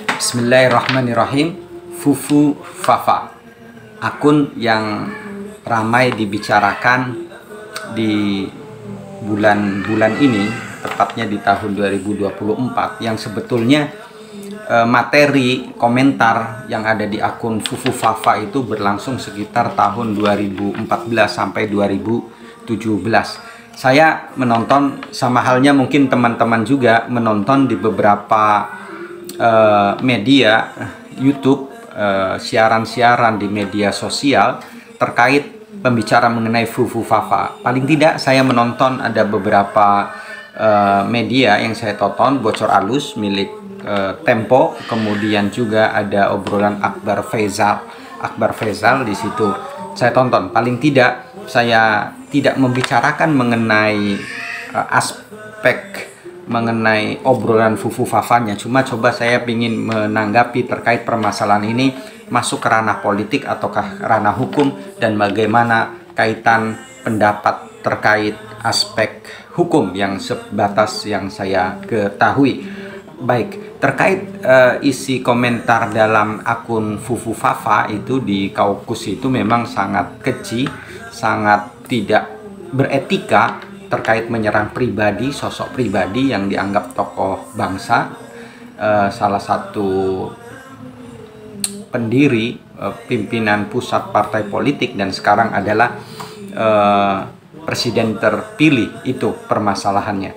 Bismillahirrahmanirrahim. Fufu Fafa, akun yang ramai dibicarakan di bulan-bulan ini, tepatnya di tahun 2024, yang sebetulnya materi komentar yang ada di akun Fufu Fafa itu berlangsung sekitar tahun 2014 sampai 2017. Saya menonton, sama halnya mungkin teman-teman juga menonton di beberapa media YouTube, siaran-siaran di media sosial terkait pembicara mengenai Fufu Fafa. Paling tidak saya menonton ada beberapa media yang saya tonton, Bocor Alus milik Tempo, kemudian juga ada obrolan Akbar Faisal di situ saya tonton. Paling tidak saya tidak membicarakan mengenai aspek mengenai obrolan Fufu Fafanya, cuma coba saya ingin menanggapi terkait permasalahan ini masuk ke ranah politik ataukah ranah hukum, dan bagaimana kaitan pendapat terkait aspek hukum yang sebatas yang saya ketahui. Baik, terkait isi komentar dalam akun Fufu Fafa itu di Kaukus itu memang sangat keji, sangat tidak beretika terkait menyerang pribadi, sosok pribadi yang dianggap tokoh bangsa, salah satu pendiri pimpinan pusat partai politik dan sekarang adalah presiden terpilih. Itu permasalahannya.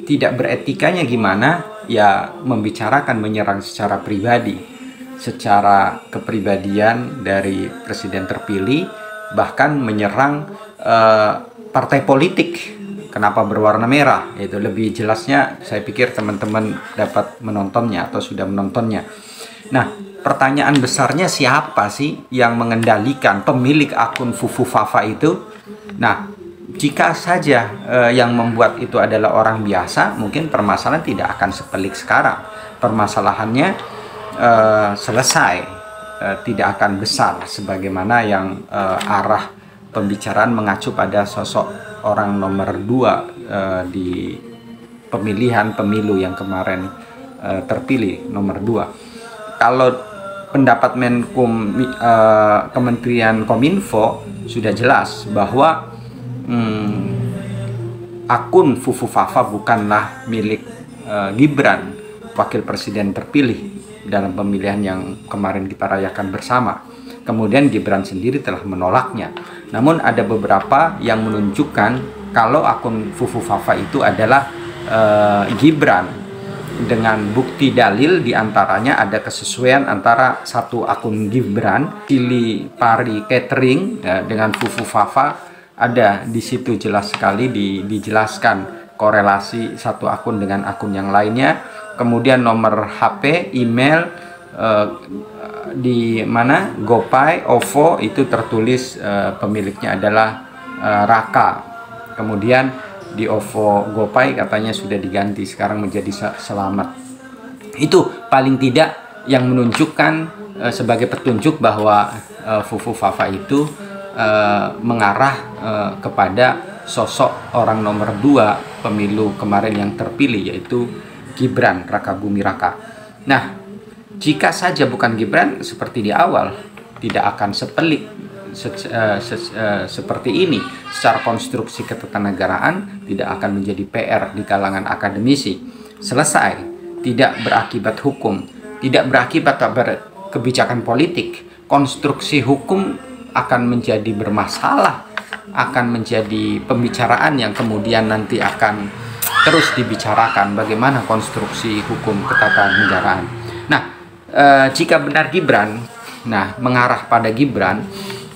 Tidak beretikanya gimana? Ya membicarakan, menyerang secara pribadi, secara kepribadian dari presiden terpilih, bahkan menyerang partai politik. Kenapa berwarna merah? Itu lebih jelasnya saya pikir teman-teman dapat menontonnya atau sudah menontonnya. Nah, pertanyaan besarnya, siapa sih yang mengendalikan pemilik akun Fufu Fafa itu? Nah, jika saja yang membuat itu adalah orang biasa, mungkin permasalahan tidak akan sepelik sekarang. Permasalahannya selesai, tidak akan besar sebagaimana yang arah pembicaraan mengacu pada sosok orang nomor 2 di pemilihan pemilu yang kemarin terpilih nomor 2. Kalau pendapat Kementerian Kominfo sudah jelas bahwa akun Fufu Fafa bukanlah milik Gibran, wakil presiden terpilih dalam pemilihan yang kemarin kita rayakan bersama. Kemudian Gibran sendiri telah menolaknya. Namun ada beberapa yang menunjukkan kalau akun Fufu Fafa itu adalah Gibran, dengan bukti dalil diantaranya ada kesesuaian antara satu akun Gibran, Cili Pari Catering, dengan Fufu Fafa. Ada di situ jelas sekali dijelaskan korelasi satu akun dengan akun yang lainnya. Kemudian nomor HP, email, di mana GoPay, OVO itu tertulis pemiliknya adalah Raka. Kemudian di OVO GoPay katanya sudah diganti sekarang menjadi Selamat. Itu paling tidak yang menunjukkan sebagai petunjuk bahwa Fufu Fafa itu mengarah kepada sosok orang nomor 2 pemilu kemarin yang terpilih, yaitu Gibran Raka Bumi Raka. Nah, jika saja bukan Gibran, seperti di awal, tidak akan sepelik seperti ini. Secara konstruksi ketatanegaraan tidak akan menjadi PR di kalangan akademisi. Selesai, tidak berakibat hukum, tidak berakibat kebijakan politik. Konstruksi hukum akan menjadi bermasalah, akan menjadi pembicaraan yang kemudian nanti akan terus dibicarakan bagaimana konstruksi hukum ketatanegaraan. Nah, jika benar Gibran, mengarah pada Gibran,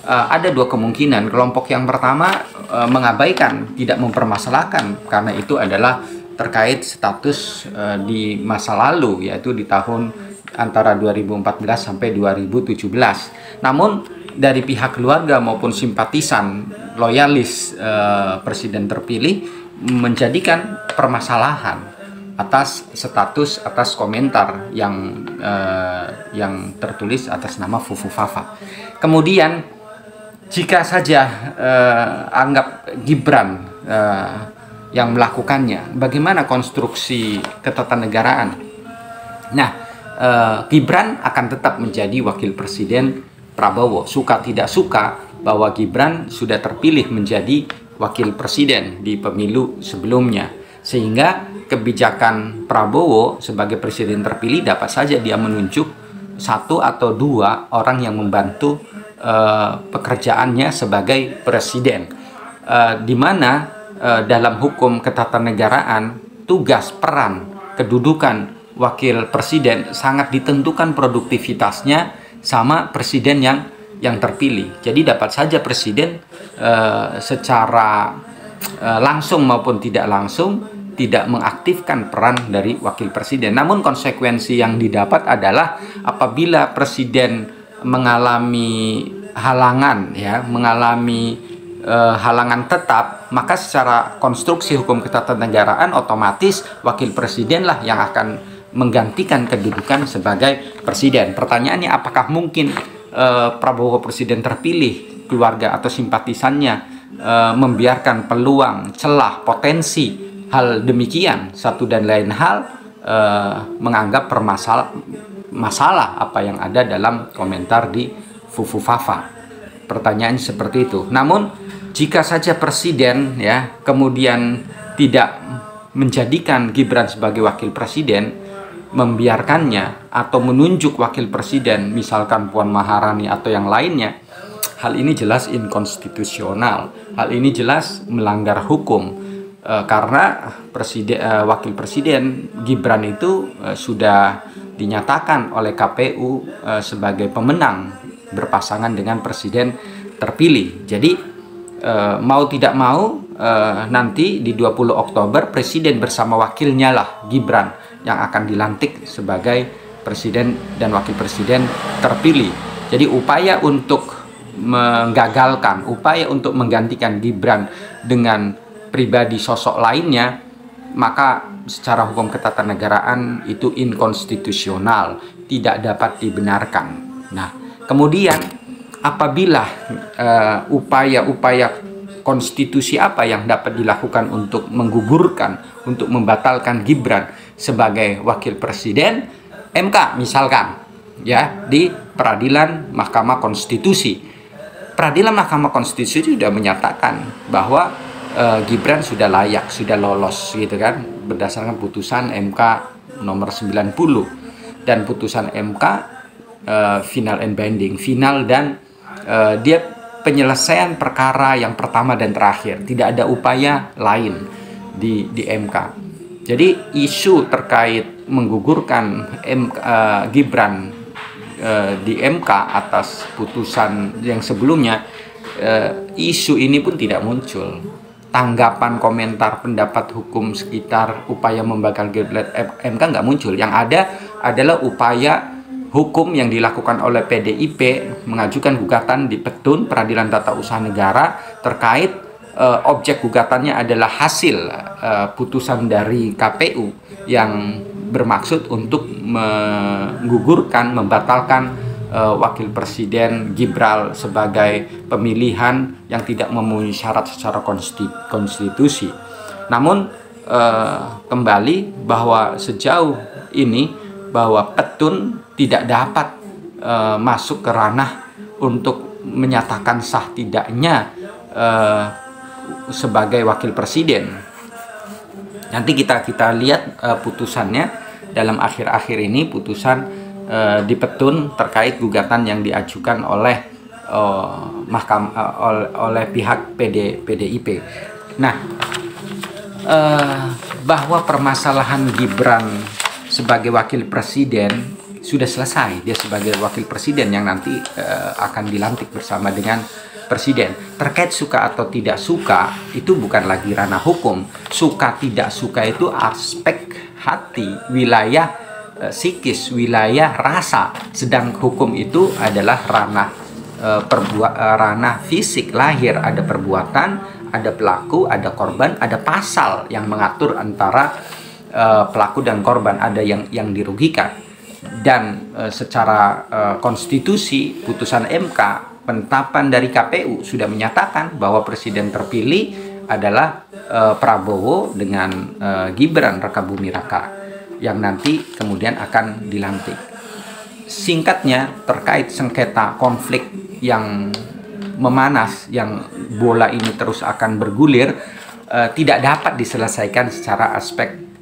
ada dua kemungkinan. Kelompok yang pertama mengabaikan, tidak mempermasalahkan, karena itu adalah terkait status di masa lalu, yaitu di tahun antara 2014 sampai 2017. Namun dari pihak keluarga maupun simpatisan loyalis presiden terpilih menjadikan permasalahan atas status, atas komentar yang tertulis atas nama Fufu Fafa. Kemudian jika saja anggap Gibran yang melakukannya. Bagaimana konstruksi ketatanegaraan? Nah, Gibran akan tetap menjadi wakil presiden Prabowo. Suka tidak suka bahwa Gibran sudah terpilih menjadi wakil presiden di pemilu sebelumnya. Sehingga kebijakan Prabowo sebagai presiden terpilih dapat saja dia menunjuk satu atau dua orang yang membantu pekerjaannya sebagai presiden. Di mana dalam hukum ketatanegaraan tugas, peran, kedudukan wakil presiden sangat ditentukan produktivitasnya sama presiden yang terpilih. Jadi dapat saja presiden secara langsung maupun tidak langsung tidak mengaktifkan peran dari wakil presiden. Namun konsekuensi yang didapat adalah apabila presiden mengalami halangan, mengalami halangan tetap, maka secara konstruksi hukum ketatanegaraan otomatis wakil presidenlah yang akan menggantikan kedudukan sebagai presiden. Pertanyaannya, apakah mungkin Prabowo presiden terpilih, keluarga atau simpatisannya membiarkan peluang, celah, potensi hal demikian? Satu dan lain hal menganggap masalah apa yang ada dalam komentar di Fufu Fafa. Pertanyaan seperti itu. Namun jika saja presiden kemudian tidak menjadikan Gibran sebagai wakil presiden, membiarkannya atau menunjuk wakil presiden misalkan Puan Maharani atau yang lainnya, hal ini jelas inkonstitusional. Hal ini jelas melanggar hukum karena wakil presiden Gibran itu sudah dinyatakan oleh KPU sebagai pemenang berpasangan dengan presiden terpilih. Jadi mau tidak mau nanti di 20 Oktober presiden bersama wakilnya lah Gibran yang akan dilantik sebagai presiden dan wakil presiden terpilih. Jadi upaya untuk menggagalkan, upaya untuk menggantikan Gibran dengan pribadi sosok lainnya, maka secara hukum ketatanegaraan itu inkonstitusional, tidak dapat dibenarkan. Nah, kemudian apabila upaya-upaya konstitusi apa yang dapat dilakukan untuk menggugurkan, untuk membatalkan Gibran sebagai wakil presiden, MK misalkan di peradilan Mahkamah Konstitusi. Peradilan Mahkamah Konstitusi sudah menyatakan bahwa Gibran sudah layak, sudah lolos gitu kan, berdasarkan putusan MK nomor 90, dan putusan MK final and binding, final, dan dia penyelesaian perkara yang pertama dan terakhir, tidak ada upaya lain di MK. Jadi isu terkait menggugurkan Gibran di MK atas putusan yang sebelumnya, isu ini pun tidak muncul. Tanggapan, komentar, pendapat hukum sekitar upaya membakar Gibran MK nggak muncul. Yang ada adalah upaya hukum yang dilakukan oleh PDIP mengajukan gugatan di Petun Peradilan Tata Usaha Negara terkait objek gugatannya adalah hasil putusan dari KPU yang bermaksud untuk menggugurkan, membatalkan wakil presiden Gibran sebagai pemilihan yang tidak memenuhi syarat secara konstitusi. Namun kembali bahwa sejauh ini bahwa Petun tidak dapat masuk ke ranah untuk menyatakan sah tidaknya sebagai wakil presiden. Nanti kita lihat putusannya dalam akhir-akhir ini, putusan di Petun terkait gugatan yang diajukan oleh oleh pihak PDIP. Nah, bahwa permasalahan Gibran sebagai wakil presiden sudah selesai. Dia sebagai wakil presiden yang nanti akan dilantik bersama dengan presiden. Terkait suka atau tidak suka itu bukan lagi ranah hukum. Suka tidak suka itu aspek hati, wilayah psikis, wilayah rasa. Sedang hukum itu adalah ranah fisik, lahir, ada perbuatan, ada pelaku, ada korban, ada pasal yang mengatur antara pelaku dan korban, ada yang dirugikan. Dan secara konstitusi, putusan MK, penetapan dari KPU sudah menyatakan bahwa presiden terpilih adalah Prabowo dengan Gibran Rakabuming Raka yang nanti kemudian akan dilantik. Singkatnya, terkait sengketa konflik yang memanas, yang bola ini terus akan bergulir, tidak dapat diselesaikan secara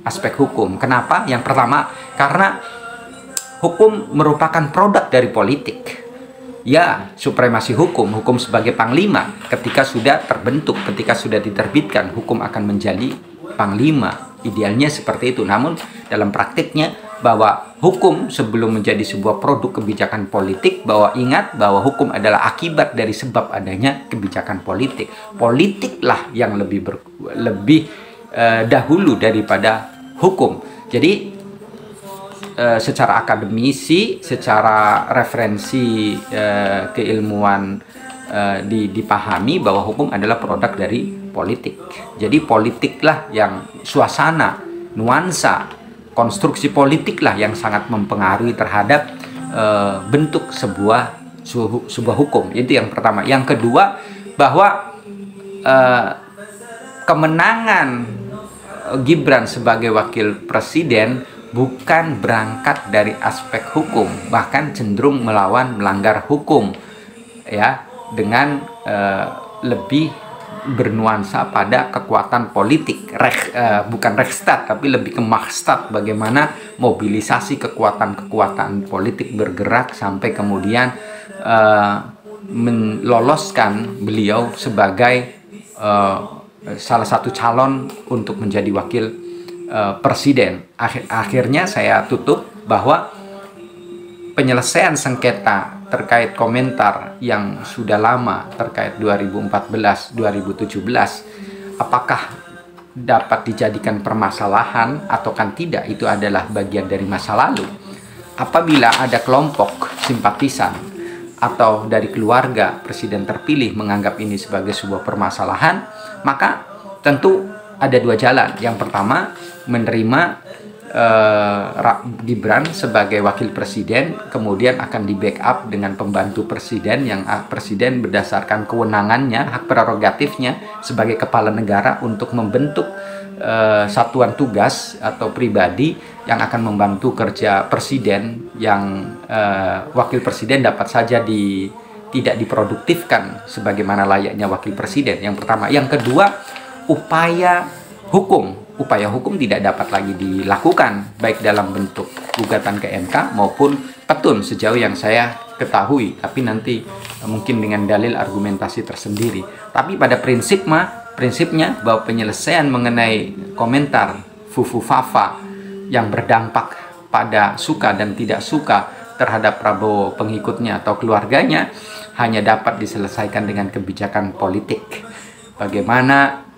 aspek hukum. Kenapa? Yang pertama, karena hukum merupakan produk dari politik. Ya, supremasi hukum sebagai panglima ketika sudah terbentuk, ketika sudah diterbitkan, hukum akan menjadi panglima. Idealnya seperti itu. Namun dalam praktiknya, bahwa hukum sebelum menjadi sebuah produk kebijakan politik, bahwa ingat bahwa hukum adalah akibat dari sebab adanya kebijakan politik. Politiklah yang lebih dahulu daripada hukum. Jadi secara akademisi, secara referensi keilmuan dipahami bahwa hukum adalah produk dari politik. Jadi politiklah yang suasana, nuansa, konstruksi politiklah yang sangat mempengaruhi terhadap bentuk sebuah hukum. Itu yang pertama. Yang kedua, bahwa kemenangan Gibran sebagai wakil presiden bukan berangkat dari aspek hukum, bahkan cenderung melanggar hukum, ya, dengan lebih bernuansa pada kekuatan politik, bukan Reichstag, tapi lebih ke Machtstag, bagaimana mobilisasi kekuatan politik bergerak sampai kemudian meloloskan beliau sebagai salah satu calon untuk menjadi wakil presiden. Akhirnya saya tutup bahwa penyelesaian sengketa terkait komentar yang sudah lama terkait 2014-2017, apakah dapat dijadikan permasalahan atau kan tidak, itu adalah bagian dari masa lalu. Apabila ada kelompok simpatisan atau dari keluarga presiden terpilih menganggap ini sebagai sebuah permasalahan, maka tentu ada dua jalan. Yang pertama, menerima Gibran sebagai wakil presiden, kemudian akan di backup dengan pembantu presiden yang presiden berdasarkan kewenangannya, hak prerogatifnya sebagai kepala negara untuk membentuk satuan tugas atau pribadi yang akan membantu kerja presiden, yang wakil presiden dapat saja tidak diproduktifkan sebagaimana layaknya wakil presiden. Yang pertama. Yang kedua, upaya hukum tidak dapat lagi dilakukan, baik dalam bentuk gugatan ke MK maupun petun sejauh yang saya ketahui, tapi nanti mungkin dengan dalil argumentasi tersendiri. Tapi pada prinsipnya bahwa penyelesaian mengenai komentar fufu-fafa yang berdampak pada suka dan tidak suka terhadap Prabowo, pengikutnya atau keluarganya, hanya dapat diselesaikan dengan kebijakan politik. Bagaimana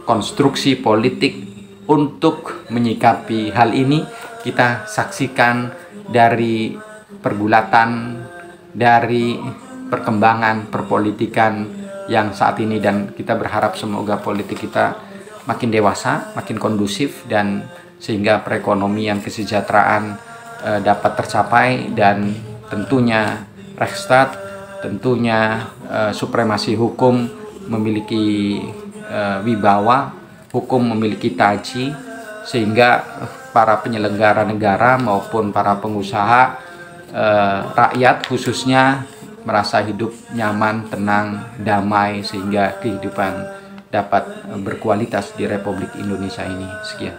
konstruksi politik untuk menyikapi hal ini, kita saksikan dari pergulatan, dari perkembangan perpolitikan yang saat ini, dan kita berharap semoga politik kita makin dewasa, makin kondusif, dan sehingga perekonomian, kesejahteraan dapat tercapai, dan tentunya Reichstag, tentunya supremasi hukum memiliki wibawa, hukum memiliki taji, sehingga para penyelenggara negara maupun para pengusaha, rakyat khususnya merasa hidup nyaman, tenang, damai, sehingga kehidupan dapat berkualitas di Republik Indonesia ini. Sekian.